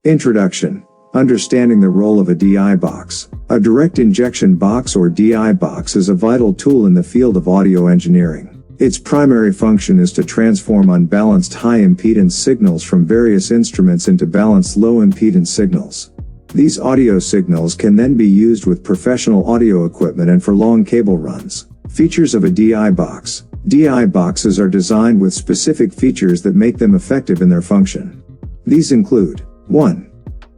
Introduction. Understanding the role of a DI box. A direct injection box or DI box is a vital tool in the field of audio engineering. Its primary function is to transform unbalanced high-impedance signals from various instruments into balanced low-impedance signals. These audio signals can then be used with professional audio equipment and for long cable runs. Features of a DI box. DI boxes are designed with specific features that make them effective in their function. These include 1.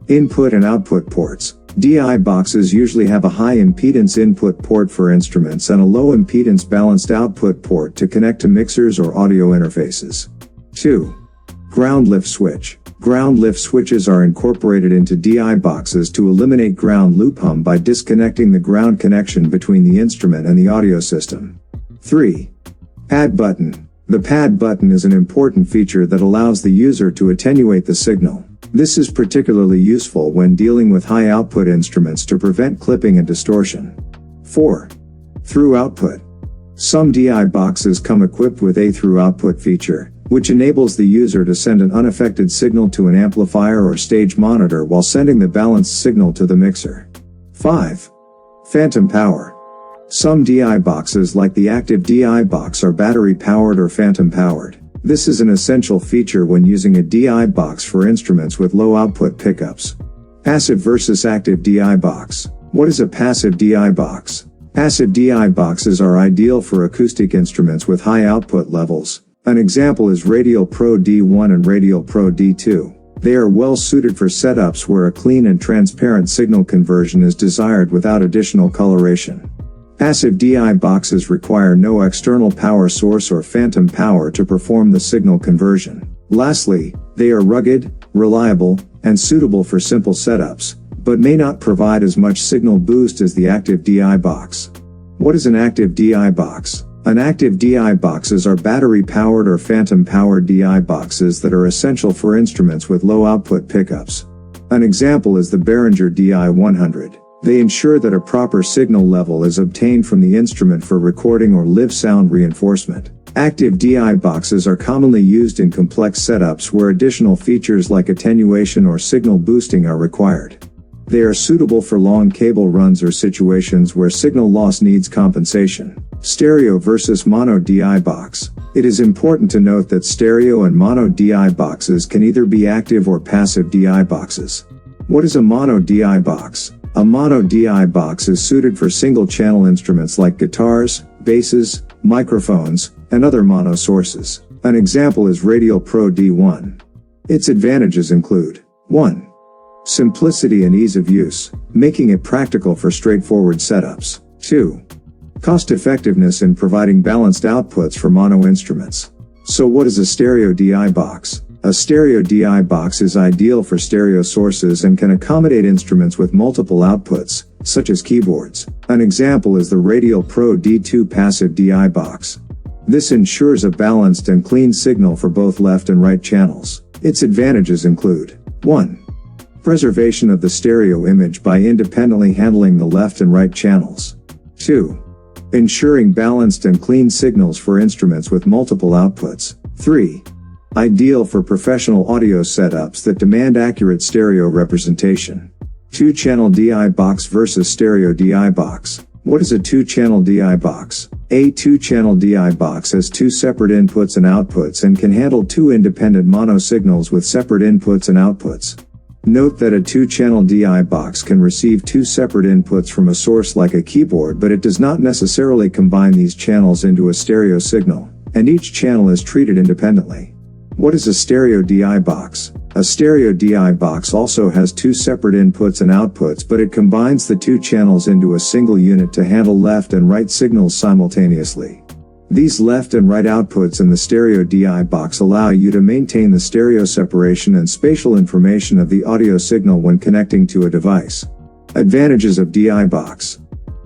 Input and output ports. DI boxes usually have a high-impedance input port for instruments and a low-impedance balanced output port to connect to mixers or audio interfaces. 2. Ground lift switch. Ground lift switches are incorporated into DI boxes to eliminate ground loop hum by disconnecting the ground connection between the instrument and the audio system. 3. Pad button. The pad button is an important feature that allows the user to attenuate the signal. This is particularly useful when dealing with high output instruments to prevent clipping and distortion. 4. Through output. Some DI boxes come equipped with a through output feature, which enables the user to send an unaffected signal to an amplifier or stage monitor while sending the balanced signal to the mixer. 5. Phantom power. Some DI boxes like the active DI box are battery powered or phantom powered. This is an essential feature when using a DI box for instruments with low output pickups. Passive versus active DI box. What is a passive DI box? Passive DI boxes are ideal for acoustic instruments with high output levels. An example is Radial Pro D1 and Radial Pro D2. They are well suited for setups where a clean and transparent signal conversion is desired without additional coloration. Passive DI boxes require no external power source or phantom power to perform the signal conversion. Lastly, they are rugged, reliable, and suitable for simple setups, but may not provide as much signal boost as the active DI box. What is an active DI box? An active DI boxes are battery-powered or phantom-powered DI boxes that are essential for instruments with low output pickups. An example is the Behringer DI-100. They ensure that a proper signal level is obtained from the instrument for recording or live sound reinforcement. Active DI boxes are commonly used in complex setups where additional features like attenuation or signal boosting are required. They are suitable for long cable runs or situations where signal loss needs compensation. Stereo versus mono DI box. It is important to note that stereo and mono DI boxes can either be active or passive DI boxes. What is a mono DI box? A mono DI box is suited for single-channel instruments like guitars, basses, microphones, and other mono sources. An example is Radial Pro D1. Its advantages include 1. Simplicity and ease of use, making it practical for straightforward setups. 2. Cost-effectiveness in providing balanced outputs for mono instruments. So what is a stereo DI box? A stereo DI box is ideal for stereo sources and can accommodate instruments with multiple outputs, such as keyboards. An example is the Radial Pro D2 passive DI box. This ensures a balanced and clean signal for both left and right channels. Its advantages include 1. Preservation of the stereo image by independently handling the left and right channels. 2. Ensuring balanced and clean signals for instruments with multiple outputs. 3. Ideal for professional audio setups that demand accurate stereo representation. 2-channel DI box versus stereo DI box. What is a 2-channel DI box? A 2-channel DI box has 2 separate inputs and outputs and can handle 2 independent mono signals with separate inputs and outputs. Note that a 2-channel DI box can receive 2 separate inputs from a source like a keyboard, but it does not necessarily combine these channels into a stereo signal, and each channel is treated independently. What is a stereo DI box? A stereo DI box also has 2 separate inputs and outputs, but it combines the 2 channels into a single unit to handle left and right signals simultaneously. These left and right outputs in the stereo DI box allow you to maintain the stereo separation and spatial information of the audio signal when connecting to a device. Advantages of DI box.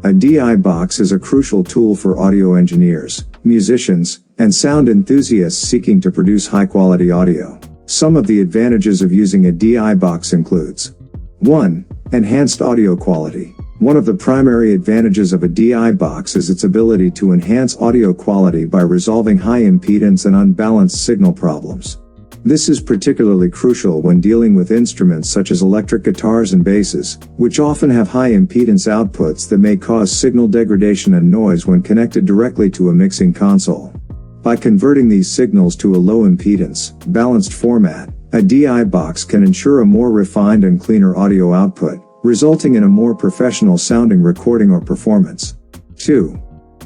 A DI box is a crucial tool for audio engineers, musicians, and sound enthusiasts seeking to produce high-quality audio. Some of the advantages of using a DI box includes 1. Enhanced audio quality. One of the primary advantages of a DI box is its ability to enhance audio quality by resolving high impedance and unbalanced signal problems. This is particularly crucial when dealing with instruments such as electric guitars and basses, which often have high impedance outputs that may cause signal degradation and noise when connected directly to a mixing console. By converting these signals to a low impedance, balanced format, a DI box can ensure a more refined and cleaner audio output, resulting in a more professional sounding recording or performance. 2.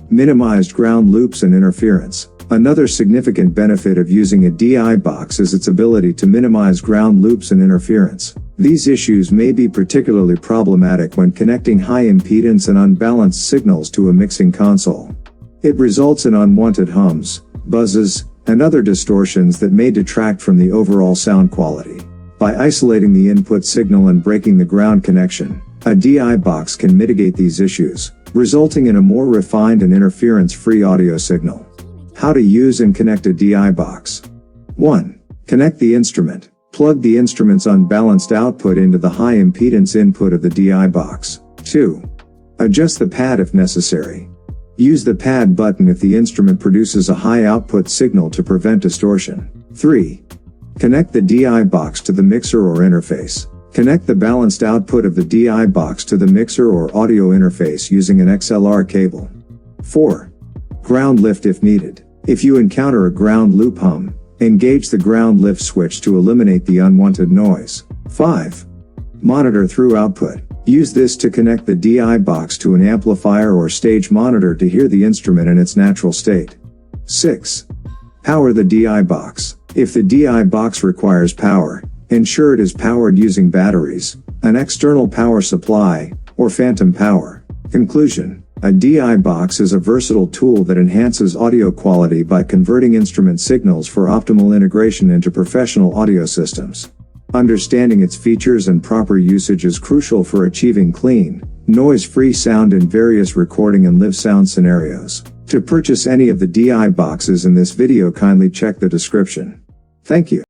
Minimized ground loops and interference. Another significant benefit of using a DI box is its ability to minimize ground loops and interference. These issues may be particularly problematic when connecting high impedance and unbalanced signals to a mixing console. It results in unwanted hums, buzzes, and other distortions that may detract from the overall sound quality. By isolating the input signal and breaking the ground connection, a DI box can mitigate these issues, resulting in a more refined and interference-free audio signal. How to use and connect a DI box. 1. Connect the instrument. Plug the instrument's unbalanced output into the high impedance input of the DI box. 2. Adjust the pad if necessary. Use the pad button if the instrument produces a high output signal to prevent distortion. 3. Connect the DI box to the mixer or interface. Connect the balanced output of the DI box to the mixer or audio interface using an XLR cable. 4. Ground lift if needed. If you encounter a ground loop hum, engage the ground lift switch to eliminate the unwanted noise. 5. Monitor through output. Use this to connect the DI box to an amplifier or stage monitor to hear the instrument in its natural state. 6. Power the DI box. If the DI box requires power, ensure it is powered using batteries, an external power supply, or phantom power. Conclusion. A DI box is a versatile tool that enhances audio quality by converting instrument signals for optimal integration into professional audio systems. Understanding its features and proper usage is crucial for achieving clean, noise-free sound in various recording and live sound scenarios. To purchase any of the DI boxes in this video, kindly check the description. Thank you.